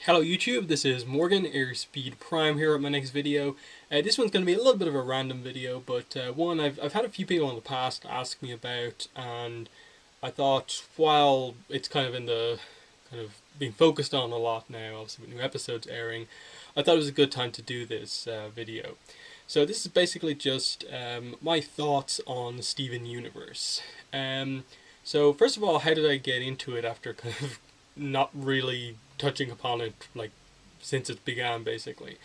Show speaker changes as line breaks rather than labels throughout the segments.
Hello YouTube, this is Morgan, Airspeed Prime here at my next video. This one's going to be a little bit of a random video, but one I've had a few people in the past ask me about, and I thought while it's kind of in the kind of being focused on a lot now, obviously with new episodes airing, I thought it was a good time to do this video. So this is basically just my thoughts on the Steven Universe. So first of all, how did I get into it after kind of not really touching upon it like since it began basically?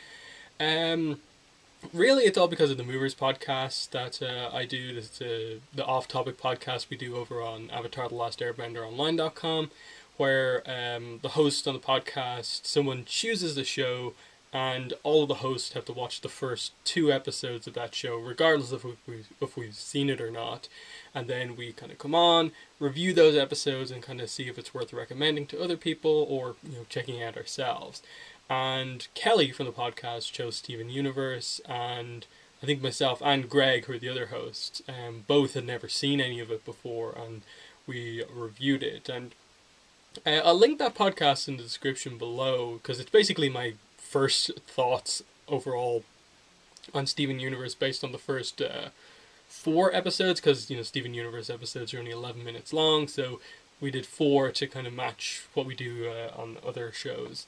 Um, Really, it's all because of the Movers podcast that I do. This the off-topic podcast we do over on Avatar: The Last Airbender Online.com, where the host on the podcast, someone chooses the show, and all of the hosts have to watch the first two episodes of that show, regardless of if we've seen it or not. And then we kind of come on, review those episodes, and kind of see if it's worth recommending to other people or checking out ourselves. And Kelly from the podcast chose Steven Universe, and I think myself and Greg, who are the other hosts, both had never seen any of it before, and we reviewed it. And I'll link that podcast in the description below, because it's basically my first thoughts overall on Steven Universe based on the first four episodes, because Steven Universe episodes are only 11 minutes long, so we did four to kind of match what we do on other shows.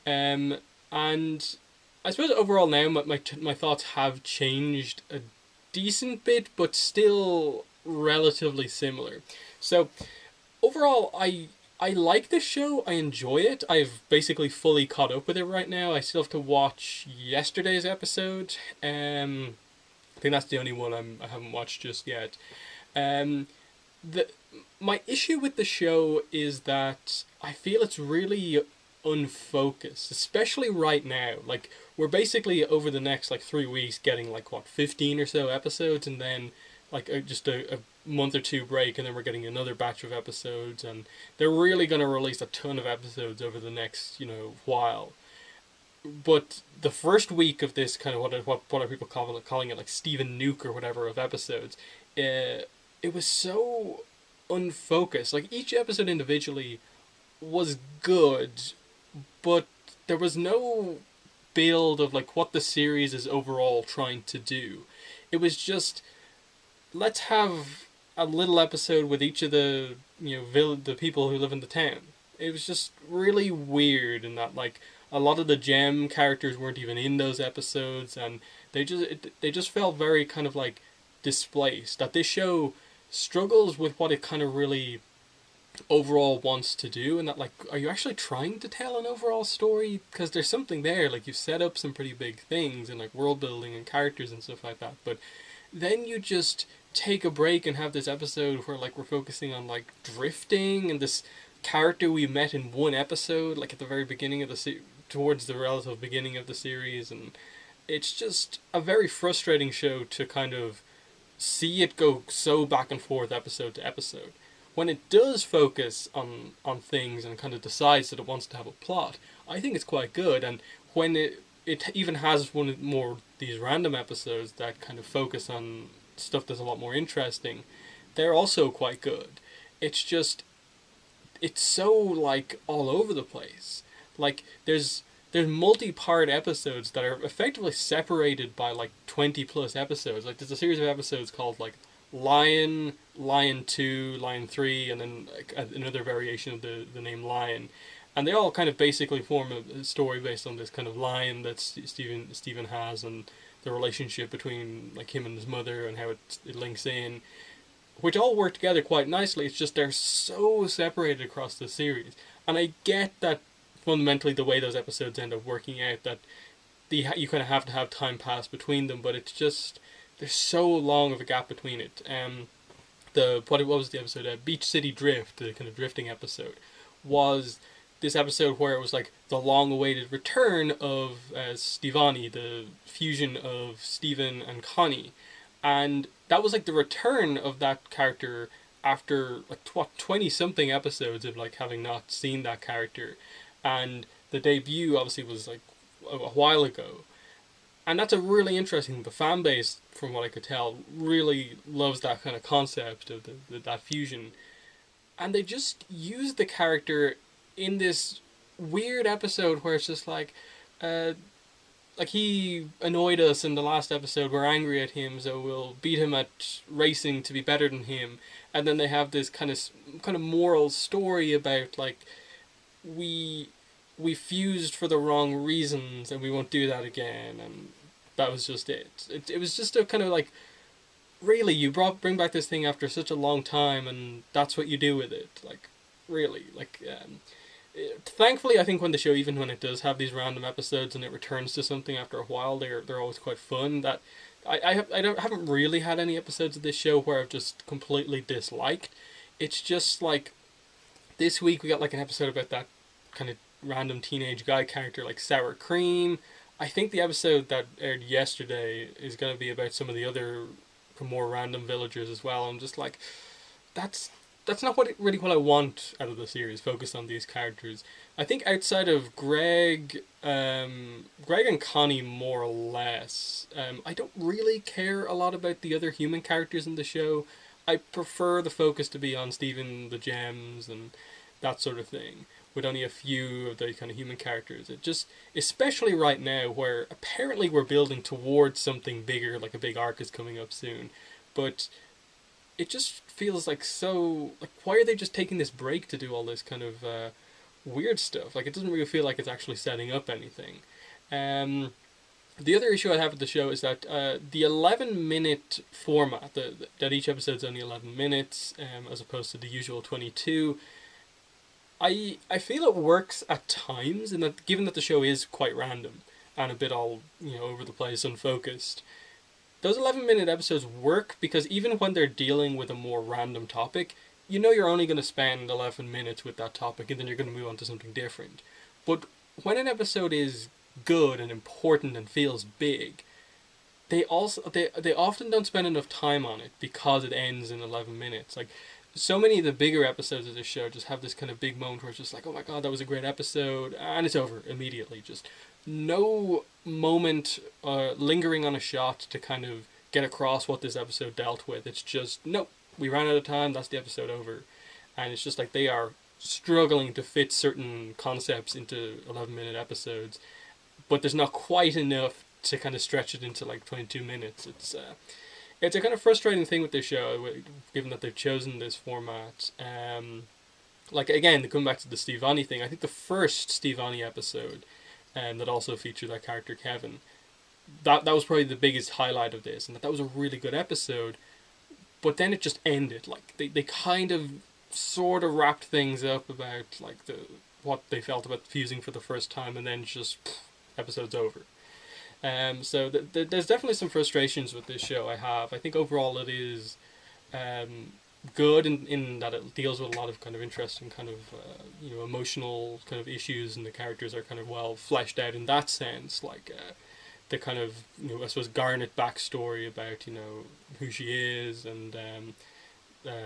And I suppose overall now my thoughts have changed a decent bit, but still relatively similar. So overall, I like this show. I enjoy it. I've basically fully caught up with it right now. I still have to watch yesterday's episode. I think that's the only one I haven't watched just yet. Um, the My issue with the show is that I feel it's really unfocused, especially right now. Like, we're basically over the next like 3 weeks getting like what 15 or so episodes, and then like just a month or two break, and then we're getting another batch of episodes, and they're really going to release a ton of episodes over the next while. But the first week of this kind of what are people calling it, like Steven Nuke or whatever, of episodes, it was so unfocused. Like, each episode individually was good, but there was no build of like what the series is overall trying to do. It was just, let's have a little episode with each of the the people who live in the town. It was just really weird in that, like, a lot of the gem characters weren't even in those episodes, and they just felt very kind of like displaced. That this show struggles with what it kind of really overall wants to do, and that, like, are you actually trying to tell an overall story? Because there's something there, like, you've set up some pretty big things and like world building and characters and stuff like that, but then you just take a break and have this episode where like we're focusing on like drifting and this character we met in one episode, like at the very beginning of towards the relative beginning of the series, and it's just a very frustrating show to kind of see it go so back and forth episode to episode. When it does focus on things and kind of decides that it wants to have a plot, I think it's quite good. And when it even has one more these random episodes that kind of focus on stuff that's a lot more interesting, they're also quite good. It's just, it's so like all over the place. Like, there's multi-part episodes that are effectively separated by like 20 plus episodes. Like, there's a series of episodes called like Lion, Lion 2, Lion 3, and then like another variation of the name Lion. And they all kind of basically form a story based on this kind of lion that Steven has, and the relationship between like him and his mother and how it links in, which all work together quite nicely. It's just they're so separated across the series. And I get that fundamentally the way those episodes end up working out, that you kind of have to have time pass between them, but it's just, there's so long of a gap between it. What was the episode? Beach City Drift, the kind of drifting episode, was this episode where it was like the long-awaited return of Stevonnie, the fusion of Steven and Connie, and that was like the return of that character after like 20 something episodes of like having not seen that character, and the debut obviously was like a while ago. And that's a really interesting. The fan base, from what I could tell, really loves that kind of concept of that fusion, and they just use the character in this weird episode where it's just uh, like he annoyed us in the last episode. We're angry at him, so we'll beat him at racing to be better than him. And then they have this kind of moral story about like we we fused for the wrong reasons and we won't do that again. And that was just it. It was just a kind of like, really, you bring back this thing after such a long time, and that's what you do with it. Like, really, like. Thankfully, I think when the show, even when it does have these random episodes and it returns to something after a while, they're always quite fun. That haven't really had any episodes of this show where I've just completely disliked. It's just like this week we got like an episode about that kind of random teenage guy character like Sour Cream. I think the episode that aired yesterday is going to be about some of the other more random villagers as well. I'm just like, that's that's not really what I want out of the series. Focused on these characters. I think outside of Greg and Connie more or less. I don't really care a lot about the other human characters in the show. I prefer the focus to be on Stephen the Gems and that sort of thing, with only a few of the kind of human characters. It just, especially right now, where apparently we're building towards something bigger, like a big arc is coming up soon, but it just feels like so, like, why are they just taking this break to do all this kind of weird stuff? Like, it doesn't really feel like it's actually setting up anything. Um, the other issue I have with the show is that the 11-minute format, that each episode's only 11 minutes, as opposed to the usual 22, I feel it works at times, and that given that the show is quite random and a bit all, over the place, unfocused, those 11-minute episodes work because even when they're dealing with a more random topic, you're only going to spend 11 minutes with that topic and then you're going to move on to something different. But when an episode is good and important and feels big, they often don't spend enough time on it because it ends in 11 minutes. Like, so many of the bigger episodes of this show just have this kind of big moment where it's just like, oh my god, that was a great episode, and it's over immediately. Just no moment lingering on a shot to kind of get across what this episode dealt with. It's just, nope, we ran out of time, that's the episode over. And it's just like they are struggling to fit certain concepts into 11-minute episodes, but there's not quite enough to kind of stretch it into like 22 minutes. It's a kind of frustrating thing with this show, given that they've chosen this format. Like, again, coming back to the Steve Ani thing, I think the first Steve Ani episode, that also featured that character Kevin, that was probably the biggest highlight of this, and that was a really good episode. But then it just ended. Like, they kind of sort of wrapped things up about like what they felt about fusing for the first time, and then just episode's over. So there's definitely some frustrations with this show I have. I think overall it is good in that it deals with a lot of kind of interesting kind of emotional kind of issues, and the characters are kind of well fleshed out in that sense. Like the kind of I suppose Garnet backstory about who she is and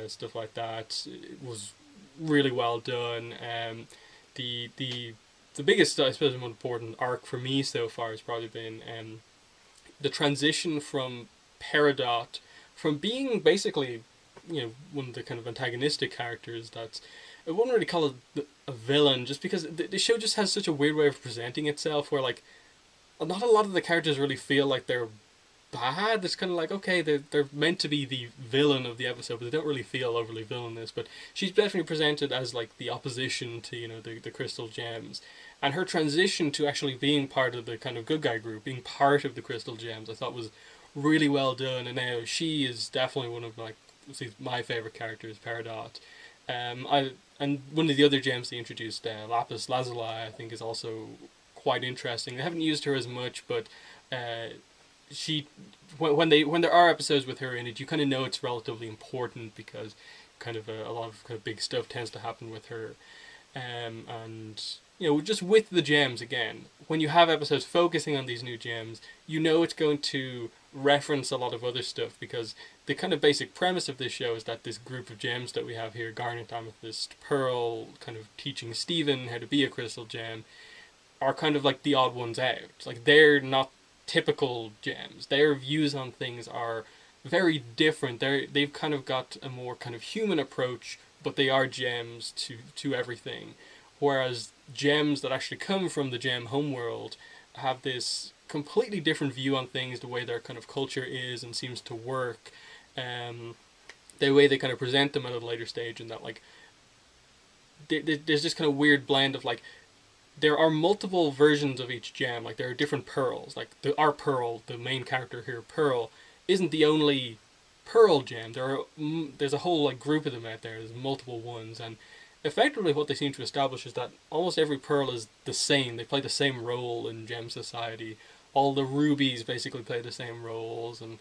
stuff like that. It was really well done. The biggest, I suppose, most important arc for me so far has probably been the transition from Peridot, from being basically, one of the kind of antagonistic characters that's, I wouldn't really call it a villain, just because the show just has such a weird way of presenting itself, where, like, not a lot of the characters really feel like they're bad. It's kind of like, okay, they're meant to be the villain of the episode, but they don't really feel overly villainous. But she's definitely presented as like the opposition to the Crystal Gems, and her transition to actually being part of the kind of good guy group, being part of the Crystal Gems, I thought was really well done. And now she is definitely one of my favorite characters, Peridot. And one of the other gems they introduced, Lapis Lazuli, I think is also quite interesting. They haven't used her as much, but she when there are episodes with her in it, you kind of know it's relatively important because kind of a lot of kind of big stuff tends to happen with her, and just with the gems again, when you have episodes focusing on these new gems, it's going to reference a lot of other stuff, because the kind of basic premise of this show is that this group of gems that we have here, Garnet, Amethyst, Pearl, kind of teaching Stephen how to be a crystal gem, are kind of like the odd ones out. Like, they're not typical gems. Their views on things are very different. They've kind of got a more kind of human approach, but they are gems to everything. whereas gems that actually come from the gem homeworld have this completely different view on things, the way their kind of culture is and seems to work, um, the way they kind of present them at a later stage, and that like there's this kind of weird blend of like there are multiple versions of each gem. Like there are different pearls. Like our Pearl, the main character here, Pearl, isn't the only Pearl gem. There's a whole like group of them out there. There's multiple ones, and effectively what they seem to establish is that almost every Pearl is the same. They play the same role in Gem Society. All the rubies basically play the same roles, and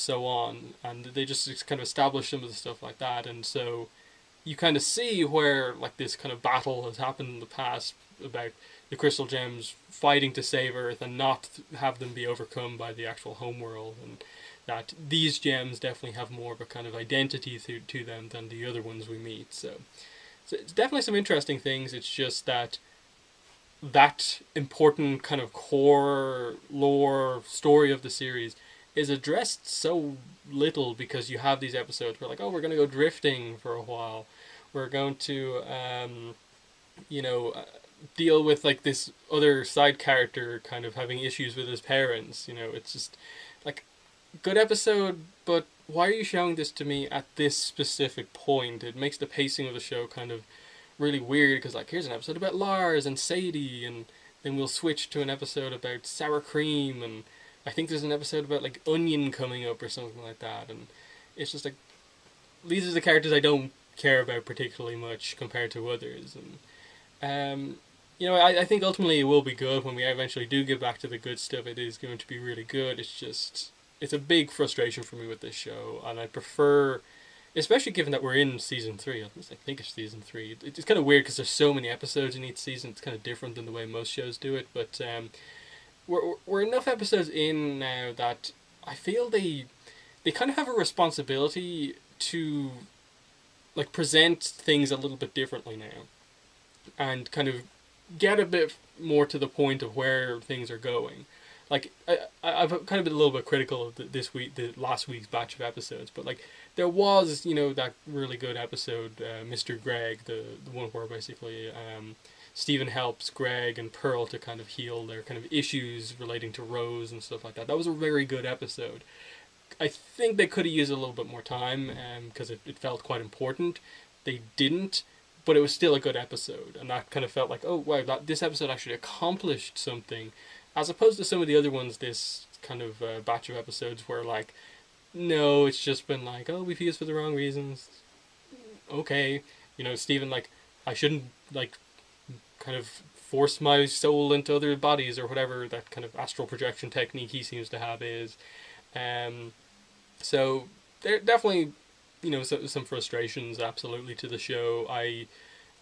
so on. And they just kind of establish some of the stuff like that, and so you kind of see where like this kind of battle has happened in the past about the crystal gems fighting to save Earth and not have them be overcome by the actual homeworld, and that these gems definitely have more of a kind of identity to them than the other ones we meet. So it's definitely some interesting things. It's just that that important kind of core lore story of the series is addressed so little, because you have these episodes where like, oh, we're going to go drifting for a while, we're going to you know deal with like this other side character kind of having issues with his parents. It's just like, good episode, but why are you showing this to me at this specific point? It makes the pacing of the show kind of really weird, because like, here's an episode about Lars and Sadie, and then we'll switch to an episode about sour cream, and I think there's an episode about like onion coming up or something like that, and it's just like, these are the characters I don't care about particularly much compared to others, and I think ultimately it will be good when we eventually do get back to the good stuff. It is going to be really good. It's a big frustration for me with this show, and I prefer, especially given that we're in season 3. I think it's season 3. It's kind of weird because there's so many episodes in each season. It's kind of different than the way most shows do it, but we're enough episodes in now that I feel they kind of have a responsibility to like present things a little bit differently now, and kind of get a bit more to the point of where things are going. Like I've kind of been a little bit critical of the last week's batch of episodes, but like there was that really good episode, Mr. Greg, the one where basically Stephen helps Greg and Pearl to kind of heal their kind of issues relating to Rose and stuff like that. That was a very good episode. I think they could have used a little bit more time, because it felt quite important. They didn't, but it was still a good episode, and that kind of felt like, oh wow, this episode actually accomplished something, as opposed to some of the other ones. This kind of batch of episodes where like, no, it's just been like, oh, we fused for the wrong reasons. Okay, Stephen, like, I shouldn't like kind of force my soul into other bodies or whatever that kind of astral projection technique he seems to have is. So there definitely, some frustrations absolutely to the show. I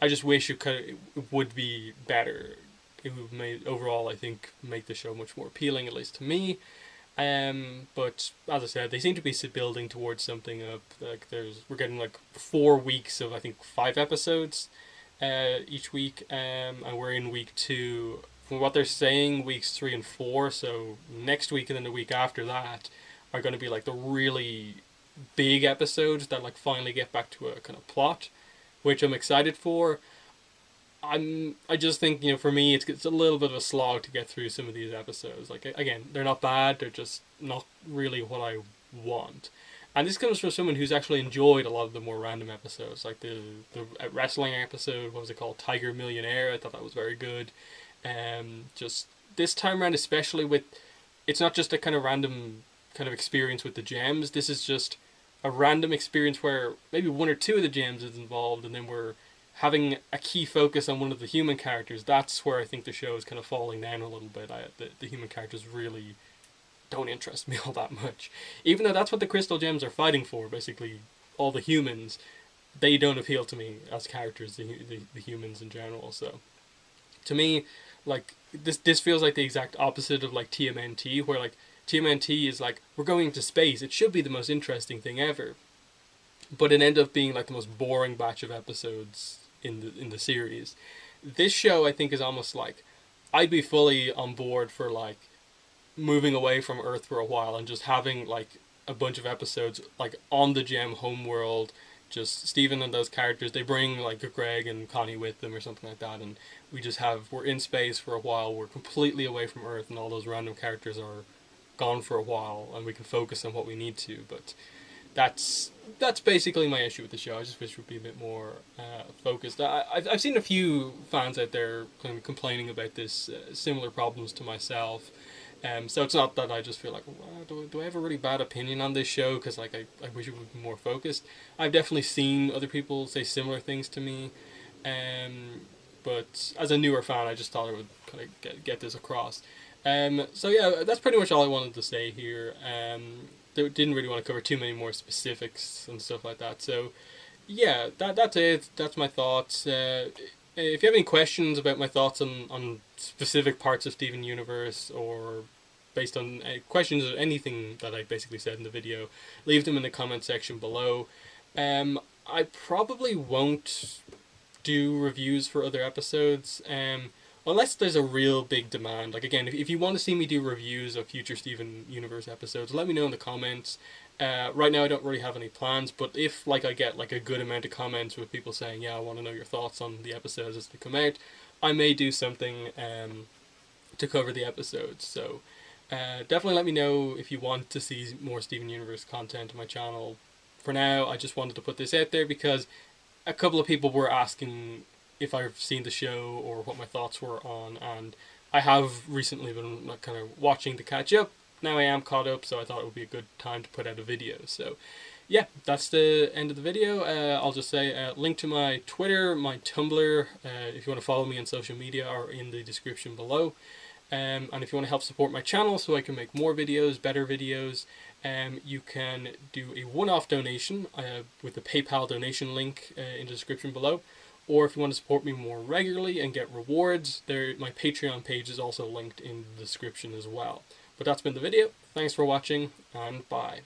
just wish it would be better. It would overall, I think, make the show much more appealing, at least to me. But as I said, they seem to be building towards something up. Like we're getting like 4 weeks of, I think, 5 episodes each week, and we're in week 2. From what they're saying, weeks 3 and 4. So next week and then the week after that are going to be like the really big episodes that like finally get back to a kind of plot, which I'm excited for. I just think, for me, it's a little bit of a slog to get through some of these episodes. Like, again, they're not bad, they're just not really what I want. And this comes from someone who's actually enjoyed a lot of the more random episodes, like the wrestling episode. What was it called? Tiger Millionaire. I thought that was very good. Just this time around, especially with, it's not just a kind of random kind of experience with the gems. This is just a random experience where maybe 1 or 2 of the gems is involved, and then we're having a key focus on one of the human characters. That's where I think the show is kind of falling down a little bit. The human characters really don't interest me all that much. Even though that's what the crystal gems are fighting for, basically all the humans, they don't appeal to me as characters, the humans in general. So to me, like, this feels like the exact opposite of like TMNT, where like TMNT is like, we're going into space, it should be the most interesting thing ever. But it ended up being like the most boring batch of episodes in the series. This show, I think, is almost like, I'd be fully on board for like moving away from Earth for a while and just having like a bunch of episodes like on the Gem homeworld, just Steven and those characters. They bring like Greg and Connie with them or something like that, and we're in space for a while. We're completely away from Earth, and all those random characters are gone for a while, and we can focus on what we need to. But that's basically my issue with the show. I just wish it would be a bit more focused. I've seen a few fans out there kind of complaining about this, similar problems to myself. So it's not that I just feel like, well, do I have a really bad opinion on this show because like I wish it would be more focused. I've definitely seen other people say similar things to me, but as a newer fan, I just thought I would kind of get this across. So yeah, that's pretty much all I wanted to say here. Didn't really want to cover too many more specifics and stuff like that. So yeah, that's it. That's my thoughts. If you have any questions about my thoughts on specific parts of Steven Universe, or based on questions or anything that I basically said in the video, leave them in the comment section below. I probably won't do reviews for other episodes, unless there's a real big demand. Like again, if you want to see me do reviews of future Steven Universe episodes, let me know in the comments. Right now I don't really have any plans, but if like I get like a good amount of comments with people saying, yeah, I want to know your thoughts on the episodes as they come out, I may do something to cover the episodes. So definitely let me know if you want to see more Steven Universe content on my channel. For now, I just wanted to put this out there because a couple of people were asking if I've seen the show or what my thoughts were on, and I have recently been kind of watching to catch up. Now I am caught up, so I thought it would be a good time to put out a video. So yeah, that's the end of the video. I'll just say link to my Twitter, my Tumblr, if you want to follow me on social media, are in the description below. And if you want to help support my channel so I can make more videos, better videos, you can do a one-off donation with the PayPal donation link in the description below. Or if you want to support me more regularly and get rewards, my Patreon page is also linked in the description as well. But that's been the video. Thanks for watching, and bye.